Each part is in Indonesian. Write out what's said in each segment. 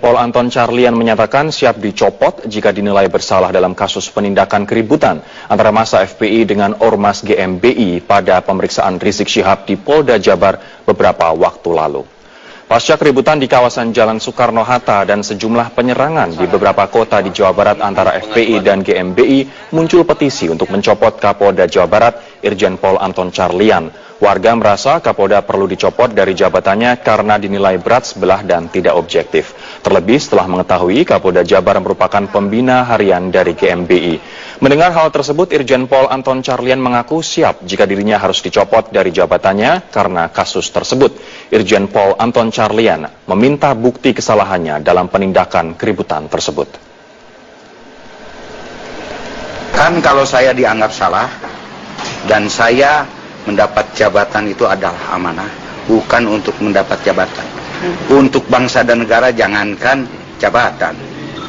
Pol Anton Carlyan menyatakan siap dicopot jika dinilai bersalah dalam kasus penindakan keributan antara massa FPI dengan Ormas GMBI pada pemeriksaan Rizik Syihab di Polda Jabar beberapa waktu lalu. Pasca keributan di kawasan Jalan Soekarno-Hatta dan sejumlah penyerangan di beberapa kota di Jawa Barat antara FPI dan GMBI, muncul petisi untuk mencopot Kapolda Jawa Barat, Irjen Pol Anton Carlyan. Warga merasa Kapolda perlu dicopot dari jabatannya karena dinilai berat sebelah dan tidak objektif. Terlebih setelah mengetahui Kapolda Jabar merupakan pembina harian dari GMBI. Mendengar hal tersebut, Irjen Pol Anton Carlyan mengaku siap jika dirinya harus dicopot dari jabatannya karena kasus tersebut. Irjen Pol Anton Carlyan meminta bukti kesalahannya dalam penindakan keributan tersebut. Kan kalau saya dianggap salah dan saya mendapat jabatan itu adalah amanah, bukan untuk mendapat jabatan. Untuk bangsa dan negara jangankan jabatan,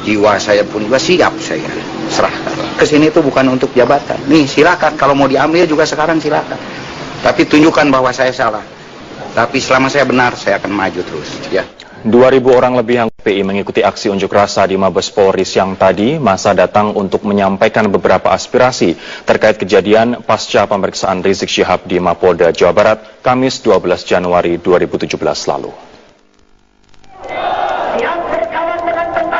jiwa saya pun juga siap saya serahkan. Kesini itu bukan untuk jabatan. Nih silakan, kalau mau diambil juga sekarang silakan. Tapi tunjukkan bahwa saya salah. Tapi selama saya benar, saya akan maju terus. Ya. 2.000 orang lebih yang FPI mengikuti aksi unjuk rasa di Mabes Polri siang tadi. Masa datang untuk menyampaikan beberapa aspirasi terkait kejadian pasca pemeriksaan Rizik Syihab di Mapolda Jawa Barat, Kamis 12 Januari 2017 lalu.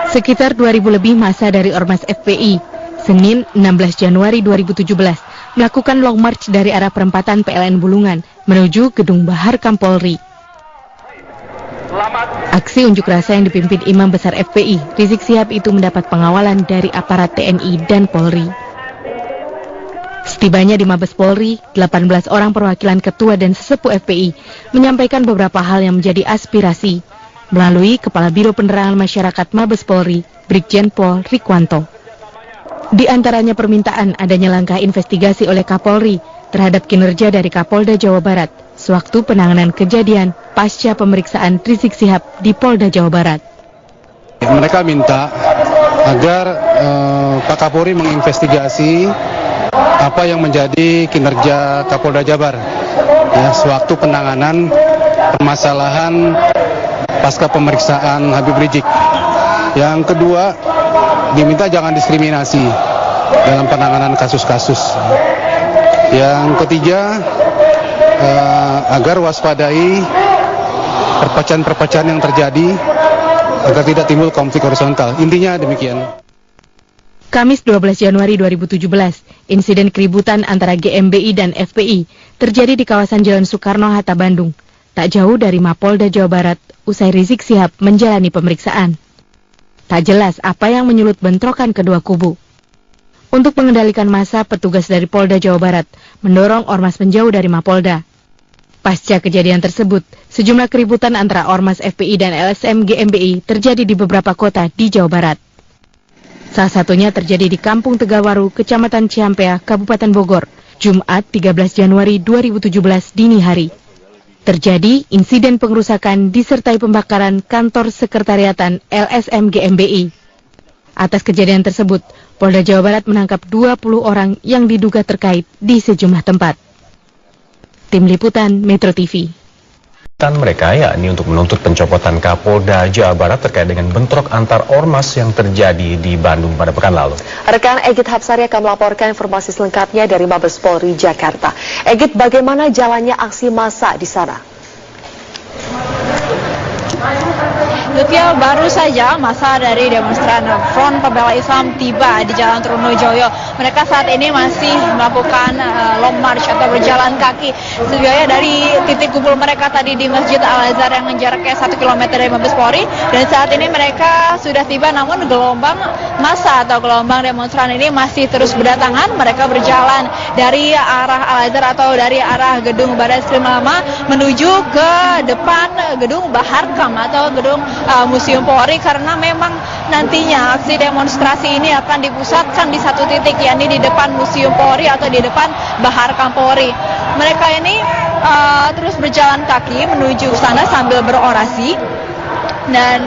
Sekitar 2.000 lebih massa dari Ormas FPI, Senin 16 Januari 2017, melakukan long march dari arah perempatan PLN Bulungan menuju Gedung Bahar Kampolri. Aksi unjuk rasa yang dipimpin Imam Besar FPI, Rizik Syihab itu mendapat pengawalan dari aparat TNI dan Polri. Setibanya di Mabes Polri, 18 orang perwakilan ketua dan sesepuh FPI menyampaikan beberapa hal yang menjadi aspirasi melalui Kepala Biro Penerangan Masyarakat Mabes Polri, Brigjen Pol Rikwanto. Di antaranya permintaan adanya langkah investigasi oleh Kapolri terhadap kinerja dari Kapolda Jawa Barat sewaktu penanganan kejadian pasca pemeriksaan Rizik Syihab di Polda Jawa Barat. Mereka minta agar Pak Kapolri menginvestigasi apa yang menjadi kinerja Kapolda Jabar ya, sewaktu penanganan permasalahan pasca pemeriksaan Habib Rizik. Yang kedua, diminta jangan diskriminasi dalam penanganan kasus-kasus. Yang ketiga, agar waspadai perpecahan-perpecahan yang terjadi agar tidak timbul konflik horizontal. Intinya demikian. Kamis 12 Januari 2017, insiden keributan antara GMBI dan FPI terjadi di kawasan Jalan Soekarno-Hatta, Bandung, tak jauh dari Mapolda Jawa Barat usai Rizik Syihab menjalani pemeriksaan. Tak jelas apa yang menyulut bentrokan kedua kubu. Untuk mengendalikan massa, petugas dari Polda Jawa Barat mendorong ormas menjauh dari Mapolda. Pasca kejadian tersebut, sejumlah keributan antara Ormas FPI dan LSM GMBI terjadi di beberapa kota di Jawa Barat. Salah satunya terjadi di Kampung Tegalwaru, Kecamatan Ciampea, Kabupaten Bogor, Jumat 13 Januari 2017 dini hari. Terjadi insiden pengerusakan disertai pembakaran kantor sekretariatan LSM GMBI. Atas kejadian tersebut, Polda Jawa Barat menangkap 20 orang yang diduga terkait di sejumlah tempat. Tim Liputan Metro TV. Mereka yakni untuk menuntut pencopotan Kapolda Jawa Barat terkait dengan bentrok antar ormas yang terjadi di Bandung pada pekan lalu. Rekan Egit Hapsari akan melaporkan informasi selengkapnya dari Mabes Polri Jakarta. Egit, bagaimana jalannya aksi massa di sana? Lutfi, baru saja masa dari demonstran Front Pembela Islam tiba di Jalan Trunojoyo. Mereka saat ini masih melakukan long march atau berjalan kaki. Sebenarnya dari titik kumpul mereka tadi di Masjid Al-Azhar yang jaraknya 1 km dari Mabes Polri. Dan saat ini mereka sudah tiba, namun gelombang massa atau gelombang demonstran ini masih terus berdatangan. Mereka berjalan dari arah Al-Azhar atau dari arah gedung Barreskrim Lama menuju ke depan gedung Baharkam atau gedung Museum Polri, karena memang nantinya aksi demonstrasi ini akan dipusatkan di satu titik, yakni di depan Museum Polri atau di depan Baharkam Polri. Mereka ini terus berjalan kaki menuju sana sambil berorasi. Dan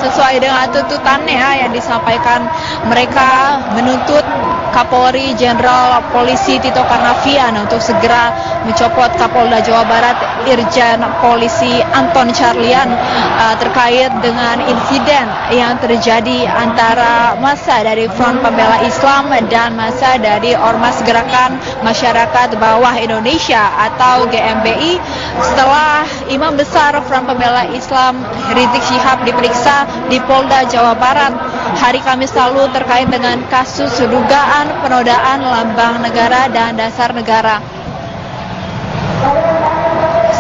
sesuai dengan tuntutannya yang disampaikan, mereka menuntut Kapolri Jenderal Polisi Tito Karnavian untuk segera mencopot Kapolda Jawa Barat Irjen Polisi Anton Carlian terkait dengan insiden yang terjadi antara massa dari Front Pembela Islam dan massa dari Ormas Gerakan Masyarakat Bawah Indonesia atau GMBI setelah Imam Besar Front Pembela Islam Rizik Syihab diperiksa di Polda Jawa Barat hari Kamis lalu terkait dengan kasus dugaan penodaan lambang negara dan dasar negara.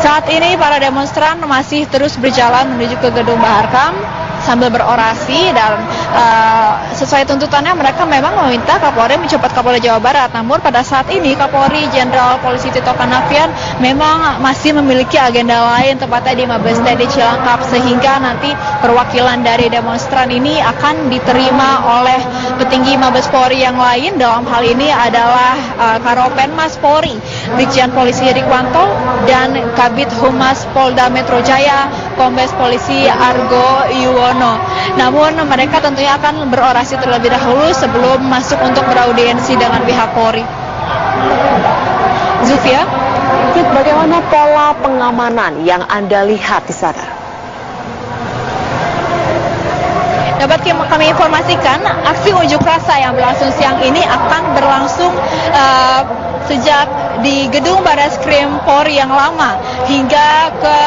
Saat ini para demonstran masih terus berjalan menuju ke Gedung Baharkam sambil berorasi dan sesuai tuntutannya mereka memang meminta Kapolri mencopot Kapolda Jawa Barat. Namun pada saat ini Kapolri Jenderal Polisi Tito Karnavian memang masih memiliki agenda lain tepatnya di Mabes TNI Cilangkap, sehingga nanti perwakilan dari demonstran ini akan diterima oleh petinggi Mabes Polri yang lain. Dalam hal ini adalah Karopenmas Polri Brigjen Polisi Rikwanto dan Kabid Humas Polda Metro Jaya Kombes Polisi Argo Yuwono. Namun mereka tentunya akan berorasi terlebih dahulu sebelum masuk untuk beraudiensi dengan pihak Polri. Zulfia, bagaimana pola pengamanan yang Anda lihat di sana? Dapat kami informasikan, aksi unjuk rasa yang berlangsung siang ini akan berlangsung sejak di gedung Barreskrim Polri yang lama hingga ke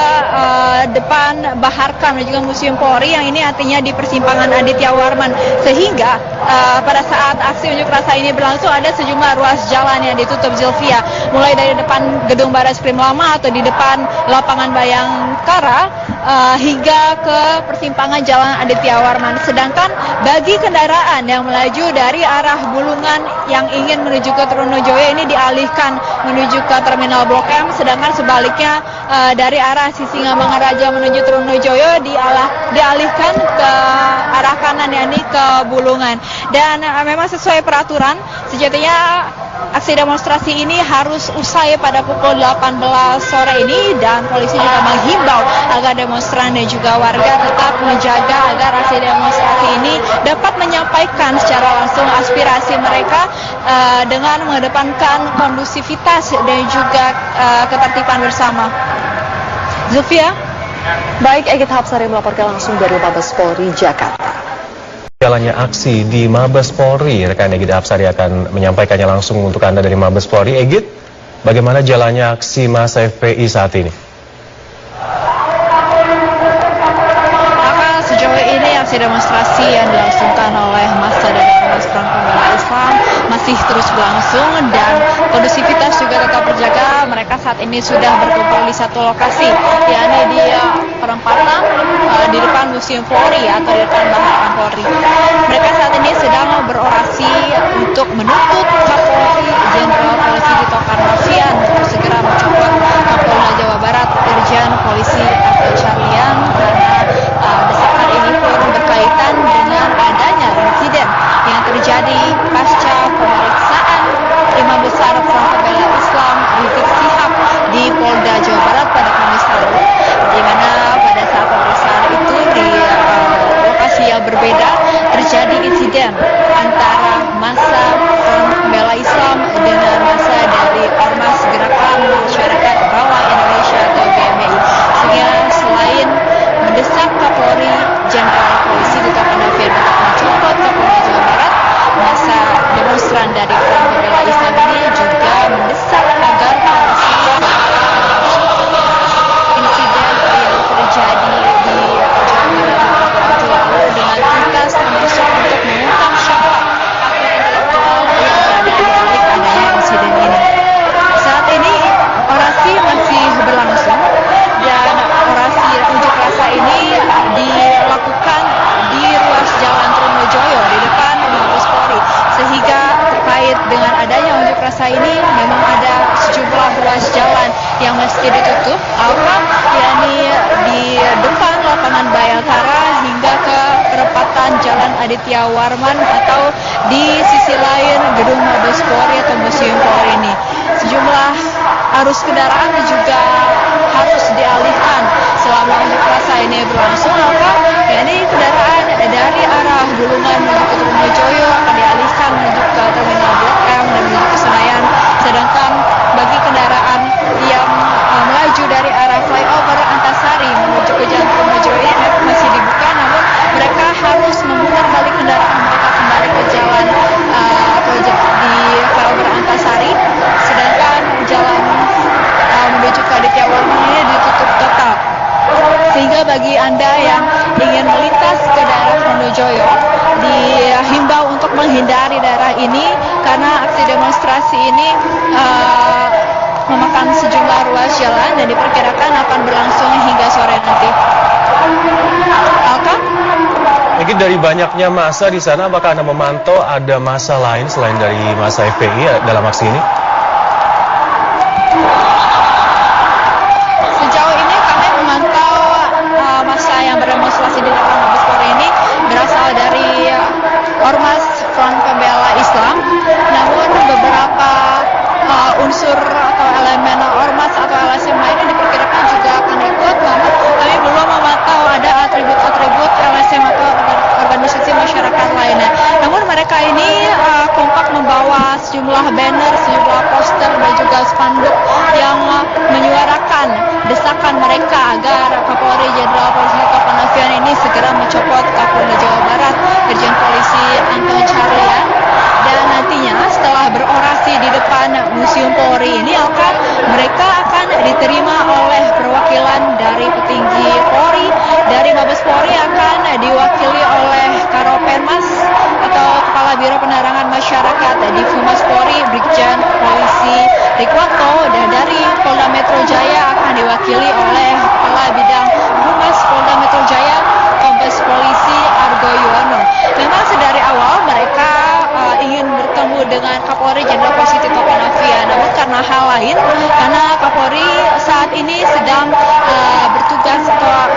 depan Baharkam dan juga Museum Polri yang ini artinya di persimpangan Aditya Warman, sehingga pada saat aksi unjuk rasa ini berlangsung ada sejumlah ruas jalan yang ditutup, Zulfia, mulai dari depan gedung Barreskrim lama atau di depan lapangan Bayangkara hingga ke persimpangan Jalan Aditya Warman. Sedangkan bagi kendaraan yang melaju dari arah Bulungan yang ingin menuju ke Trunojoyo ini dialihkan menuju ke Terminal Blok M, sedangkan sebaliknya dari arah Sisingamangaraja menuju Trunojoyo dialihkan ke arah kanan, yakni ke Bulungan. Dan memang sesuai peraturan sejatinya aksi demonstrasi ini harus usai pada pukul 18 sore ini, dan polisi juga menghimbau agar demonstran dan juga warga tetap menjaga agar aksi demonstrasi ini dapat menyampaikan secara langsung aspirasi mereka dengan mengedepankan kondusivitas dan juga ketertiban bersama. Zulfia? Baik, Egit Hapsari melaporkan langsung dari Mabes Polri Jakarta. Jalannya aksi di Mabes Polri, rekan Egit Hapsari akan menyampaikannya langsung untuk Anda dari Mabes Polri. Egit, bagaimana jalannya aksi massa FPI saat ini? Maka sejauh ini aksi demonstrasi yang dilangsungkan oleh massa dari Ormas Front Pembela Islam masih terus berlangsung dan kondusivitas juga tetap terjaga. Mereka saat ini sudah berkumpul di satu lokasi, yakni di perempatan di depan Museum Polri atau di depan Baharkam Polri. Mereka saat ini sedang berorasi untuk menuntut Kapolri Jenderal Polisi Tito Karnavian untuk segera mencopot Kapolda Jawa Barat Irjen Polisi Anton Carlian, karena desakan ini pun berkaitan dengan adanya insiden yang terjadi pasca pemeriksaan Imam Besar Front Pembela Islam Rizik Syihab di Polda Jawa Barat pada Kamis lalu, di mana pada saat pemeriksaan itu di lokasi yang berbeda terjadi insiden antara massa Front Pembela Islam dengan massa dari Ormas Gerakan Masyarakat Bawah Indonesia atau GMBI, sehingga selain mendesak Kapolri Jenderal Polisi Tito Karnavian untuk mencopot Kapolda Jawa Barat, massa demonstran dari Front Pembela Islam ini juga mendesak agar polisi insiden yang terjadi di Jawa Barat beberapa waktu lalu dengan tuntas, termasuk untuk mengungkap siapa aktor intelektual yang berada di balik adanya insiden ini. Saat ini orasi masih berlangsung dan orasi unjuk rasa ini dilakukan di ruas Jalan Trunojoyo di depan Mabes Polri, sehingga terkait dengan adanya unjuk rasa ini memang ada sejumlah ruas jalan yang mesti ditutup, yakni di depan lapangan Bayangkara hingga ke perempatan Jalan Aditya Warman atau di sisi lain gedung Mabes Polri atau Museum Polri ini. Sejumlah arus kendaraan juga harus dialihkan selama unjuk rasa ini berlangsung, yakni kendaraan dari arah Bulungan menuju ke Trunojoyo akan dialihkan menuju ke Terminal Blok menghindari daerah ini karena aksi demonstrasi ini memakan sejumlah ruas jalan dan diperkirakan akan berlangsung hingga sore nanti. Alka? Mungkin dari banyaknya massa di sana, apakah Anda memantau ada massa lain selain dari massa FPI dalam aksi ini? Sejauh ini kami memantau massa yang berdemonstrasi di depan Mabes Polri ini berasal dari Ormas Front Pembela Islam, namun beberapa unsur atau elemen ormas atau LSM lainnya diperkirakan juga akan ikut, namun kami belum memantau ada atribut-atribut LSM atau organisasi masyarakat lainnya. Namun mereka ini kompak membawa sejumlah banner, sejumlah poster dan juga spanduk yang menyuarakan desakan mereka agar Kapolri Jenderal Polisi Tito Karnavian ini segera mencopot Kapolda Jawa Barat, Irjen Polisi Anton Carlyan. Dan nantinya setelah berorasi di depan Museum Polri ini mereka akan diterima oleh perwakilan dari petinggi Polri, dari Mabes Polri akan diwakili oleh Karopenmas atau Kepala Biro Penerangan Masyarakat di Humas Polri, Brigjen Polisi Rikwanto, dan dari Polda Metro Jaya akan diwakili oleh Kepala Bidang Humas Polda Metro Jaya, Kombes Polisi Argo Yuwono. Memang sedari awal mereka ingin bertemu dengan Kapolri Jenderal Polisi Tito Karnavian, namun karena hal lain, karena Kapolri saat ini sedang bertugas atau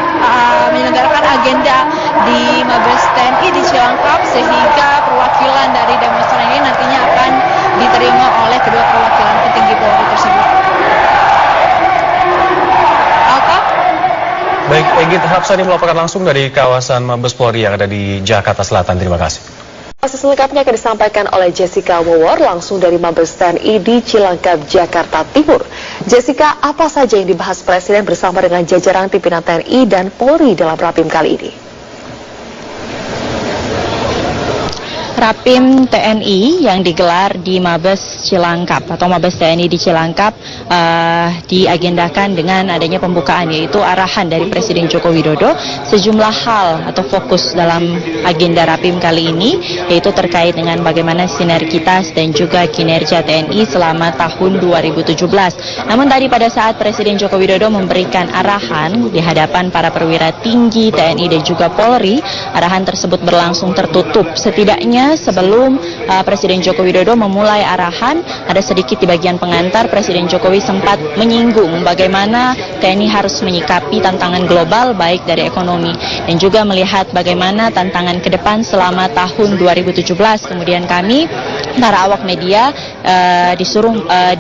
menyelenggarakan agenda di Mabes TNI di Cilangkap, sehingga perwakilan dari demonstran ini nantinya akan diterima oleh kedua perwakilan petinggi Polri tersebut. Baik, Egit Hapsani melaporkan langsung dari kawasan Mabes Polri yang ada di Jakarta Selatan. Terima kasih. Informasi selengkapnya akan disampaikan oleh Jessica Wawor langsung dari Mabes TNI di Cilangkap, Jakarta Timur. Jessica, apa saja yang dibahas Presiden bersama dengan jajaran pimpinan TNI dan Polri dalam Rapim kali ini? Rapim TNI yang digelar di Mabes Cilangkap atau Mabes TNI di Cilangkap diagendakan dengan adanya pembukaan, yaitu arahan dari Presiden Joko Widodo sejumlah hal atau fokus dalam agenda Rapim kali ini, yaitu terkait dengan bagaimana sinergitas dan juga kinerja TNI selama tahun 2017. Namun tadi pada saat Presiden Joko Widodo memberikan arahan di hadapan para perwira tinggi TNI dan juga Polri, arahan tersebut berlangsung tertutup. Setidaknya sebelum Presiden Joko Widodo memulai arahan, ada sedikit di bagian pengantar Presiden Jokowi sempat menyinggung bagaimana TNI harus menyikapi tantangan global baik dari ekonomi dan juga melihat bagaimana tantangan ke depan selama tahun 2017. Kemudian kami para awak media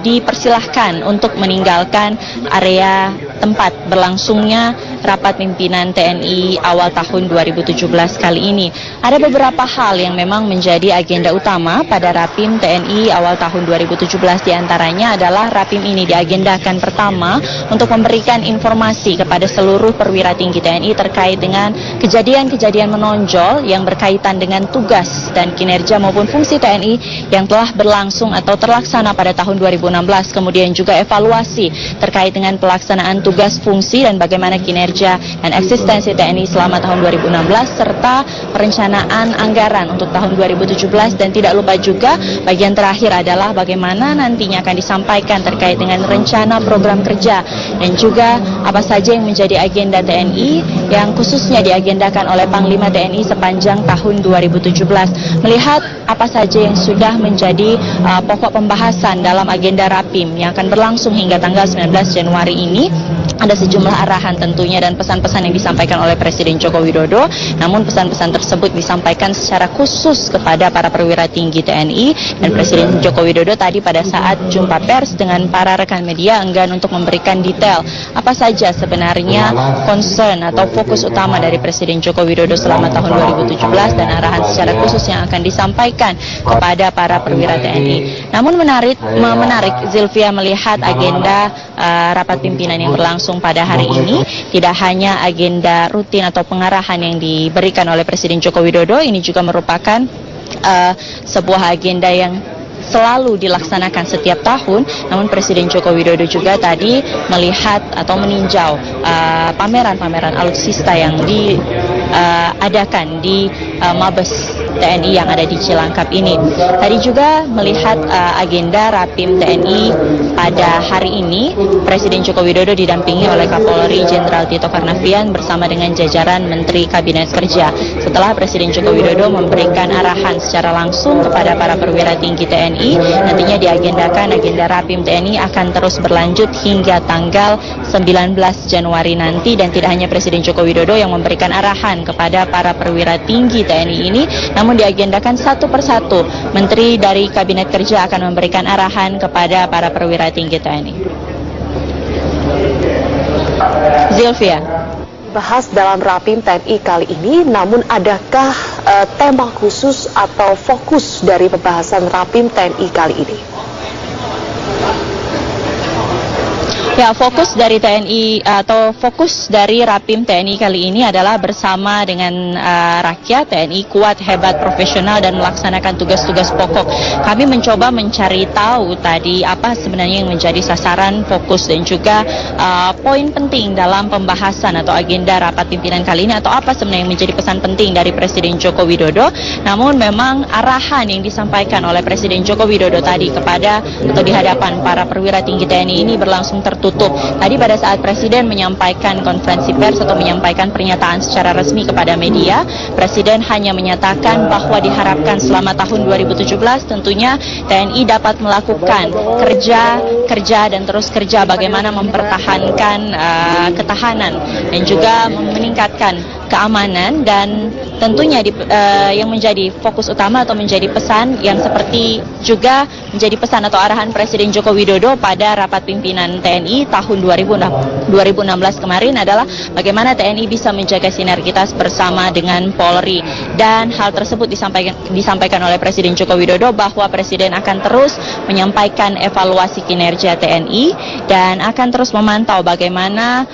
dipersilahkan untuk meninggalkan area tempat berlangsungnya rapat pimpinan TNI awal tahun 2017 kali ini. Ada beberapa hal yang memang menjadi agenda utama pada Rapim TNI awal tahun 2017, diantaranya adalah Rapim ini diagendakan pertama untuk memberikan informasi kepada seluruh perwira tinggi TNI terkait dengan kejadian-kejadian menonjol yang berkaitan dengan tugas dan kinerja maupun fungsi TNI yang telah berlangsung atau terlaksana pada tahun 2016, kemudian juga evaluasi terkait dengan pelaksanaan tugas fungsi dan bagaimana kinerja dan eksistensi TNI selama tahun 2016 serta perencanaan anggaran untuk tahun 2017, dan tidak lupa juga bagian terakhir adalah bagaimana nantinya akan disampaikan terkait dengan rencana program kerja dan juga apa saja yang menjadi agenda TNI yang khususnya diagendakan oleh Panglima TNI sepanjang tahun 2017. Melihat apa saja yang sudah menjadi pokok pembahasan dalam agenda Rapim yang akan berlangsung hingga tanggal 19 Januari ini, ada sejumlah arahan tentunya dan pesan-pesan yang disampaikan oleh Presiden Joko Widodo. Namun pesan-pesan tersebut disampaikan secara khusus kepada para perwira tinggi TNI, dan Presiden Joko Widodo tadi pada saat jumpa pers dengan para rekan media enggan untuk memberikan detail apa saja sebenarnya concern atau fokus utama dari Presiden Joko Widodo selama tahun 2017 dan arahan secara khusus yang akan disampaikan kepada para perwira TNI. Namun menarik Zilvia melihat agenda rapat pimpinan yang berlangsung pada hari ini tidak hanya agenda rutin atau pengarahan yang diberikan oleh Presiden Joko Widodo, ini juga merupakan sebuah agenda yang selalu dilaksanakan setiap tahun. Namun Presiden Joko Widodo juga tadi melihat atau meninjau pameran-pameran alutsista yang diadakan di Mabes TNI yang ada di Cilangkap ini. Tadi juga melihat agenda Rapim TNI pada hari ini, Presiden Joko Widodo didampingi oleh Kapolri Jenderal Tito Karnavian bersama dengan jajaran Menteri Kabinet Kerja. Setelah Presiden Joko Widodo memberikan arahan secara langsung kepada para perwira tinggi TNI, nantinya diagendakan agenda Rapim TNI akan terus berlanjut hingga tanggal 19 Januari nanti, dan tidak hanya Presiden Joko Widodo yang memberikan arahan kepada para perwira tinggi TNI ini, namun diagendakan satu persatu Menteri dari Kabinet Kerja akan memberikan arahan kepada para perwira tinggi TNI. Zilvia. Bahas dalam Rapim TNI kali ini, namun adakah tema khusus atau fokus dari pembahasan Rapim TNI kali ini? Ya, fokus dari TNI atau fokus dari Rapim TNI kali ini adalah bersama dengan rakyat. TNI kuat, hebat, profesional, dan melaksanakan tugas-tugas pokok. Kami mencoba mencari tahu tadi apa sebenarnya yang menjadi sasaran, fokus, dan juga poin penting dalam pembahasan atau agenda rapat pimpinan kali ini, atau apa sebenarnya yang menjadi pesan penting dari Presiden Joko Widodo. Namun memang arahan yang disampaikan oleh Presiden Joko Widodo tadi kepada atau di hadapan para perwira tinggi TNI ini berlangsung tertutup. Tadi pada saat Presiden menyampaikan konferensi pers atau menyampaikan pernyataan secara resmi kepada media, Presiden hanya menyatakan bahwa diharapkan selama tahun 2017 tentunya TNI dapat melakukan kerja dan terus kerja bagaimana mempertahankan ketahanan dan juga meningkatkan keamanan, dan tentunya yang menjadi fokus utama atau menjadi pesan yang seperti juga menjadi pesan atau arahan Presiden Joko Widodo pada rapat pimpinan TNI tahun 2016 kemarin adalah bagaimana TNI bisa menjaga sinergitas bersama dengan Polri, dan hal tersebut disampaikan oleh Presiden Joko Widodo bahwa Presiden akan terus menyampaikan evaluasi kinerja TNI dan akan terus memantau bagaimana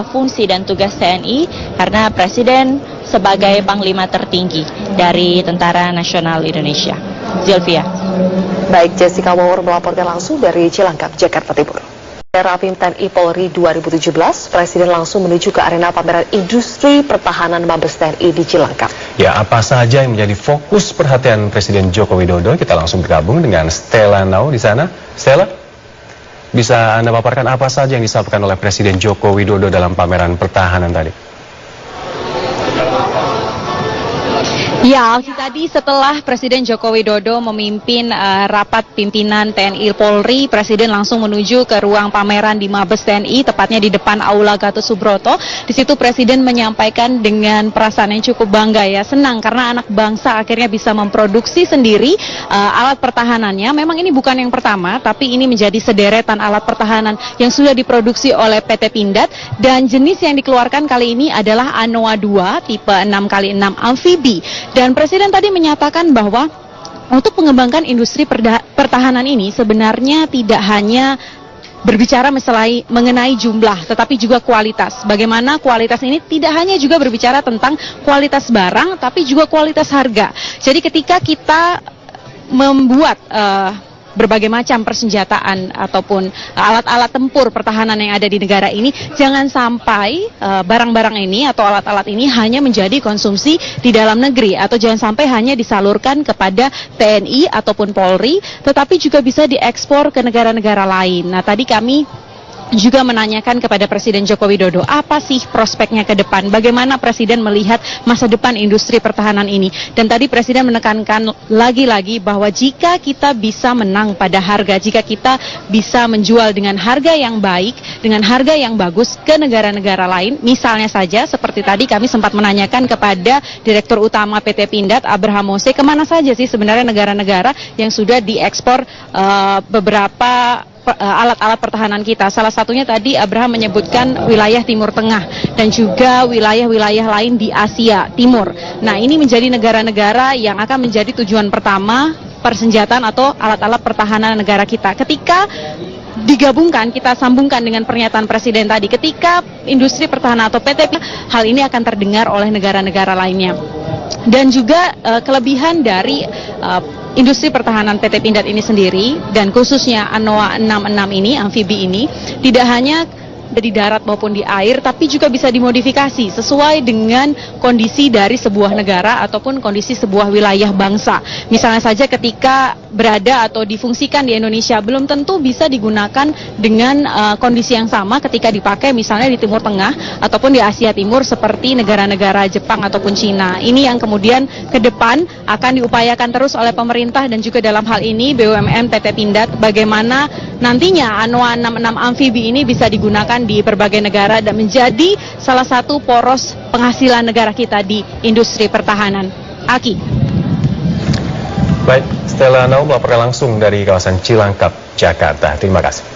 fungsi dan tugas TNI, karena Presiden sebagai panglima tertinggi dari Tentara Nasional Indonesia. Zilvia. Baik, Jessica Wawor melaporkan langsung dari Cilangkap, Jakarta Timur. Rapim TNI Polri 2017, Presiden langsung menuju ke arena pameran industri pertahanan Mabes TNI di Cilangkap. Ya, apa saja yang menjadi fokus perhatian Presiden Joko Widodo? Kita langsung bergabung dengan Stella Nau di sana. Stella, bisa Anda paparkan apa saja yang disampaikan oleh Presiden Joko Widodo dalam pameran pertahanan tadi? Ya, tadi setelah Presiden Joko Widodo memimpin rapat pimpinan TNI Polri, Presiden langsung menuju ke ruang pameran di Mabes TNI, tepatnya di depan Aula Gatot Subroto. Di situ Presiden menyampaikan dengan perasaan yang cukup bangga, ya, senang karena anak bangsa akhirnya bisa memproduksi sendiri alat pertahanannya. Memang ini bukan yang pertama, tapi ini menjadi sederetan alat pertahanan yang sudah diproduksi oleh PT Pindad, dan jenis yang dikeluarkan kali ini adalah Anoa 2 tipe 6x6 amfibi. Dan Presiden tadi menyatakan bahwa untuk mengembangkan industri pertahanan ini sebenarnya tidak hanya berbicara mengenai jumlah, tetapi juga kualitas. Bagaimana kualitas ini tidak hanya juga berbicara tentang kualitas barang, tapi juga kualitas harga. Jadi ketika kita membuat berbagai macam persenjataan ataupun alat-alat tempur pertahanan yang ada di negara ini, jangan sampai barang-barang ini atau alat-alat ini hanya menjadi konsumsi di dalam negeri, atau jangan sampai hanya disalurkan kepada TNI ataupun Polri, tetapi juga bisa diekspor ke negara-negara lain. Nah, tadi kami juga menanyakan kepada Presiden Joko Widodo, apa sih prospeknya ke depan, bagaimana Presiden melihat masa depan industri pertahanan ini. Dan tadi Presiden menekankan lagi-lagi bahwa jika kita bisa menang pada harga, jika kita bisa menjual dengan harga yang baik, dengan harga yang bagus ke negara-negara lain, misalnya saja seperti tadi kami sempat menanyakan kepada Direktur Utama PT Pindad, Abraham Mose, kemana saja sih sebenarnya negara-negara yang sudah diekspor beberapa alat-alat pertahanan kita. Salah satunya tadi Abraham menyebutkan wilayah Timur Tengah dan juga wilayah-wilayah lain di Asia Timur. Nah, ini menjadi negara-negara yang akan menjadi tujuan pertama persenjataan atau alat-alat pertahanan negara kita. Ketika digabungkan, kita sambungkan dengan pernyataan Presiden tadi, ketika industri pertahanan atau PT, hal ini akan terdengar oleh negara-negara lainnya. Dan juga kelebihan dari industri pertahanan PT Pindad ini sendiri, dan khususnya Anoa 66 ini, amfibi ini, tidak hanya di darat maupun di air, tapi juga bisa dimodifikasi sesuai dengan kondisi dari sebuah negara ataupun kondisi sebuah wilayah bangsa. Misalnya saja ketika berada atau difungsikan di Indonesia, belum tentu bisa digunakan dengan kondisi yang sama ketika dipakai misalnya di Timur Tengah ataupun di Asia Timur seperti negara-negara Jepang ataupun Cina. Ini yang kemudian ke depan akan diupayakan terus oleh pemerintah dan juga dalam hal ini BUMN PT Pindad, bagaimana nantinya Anoa 66 amfibi ini bisa digunakan di berbagai negara dan menjadi salah satu poros penghasilan negara kita di industri pertahanan. Aki. Baik, Stella Nau melaporkan langsung dari kawasan Cilangkap, Jakarta. Terima kasih.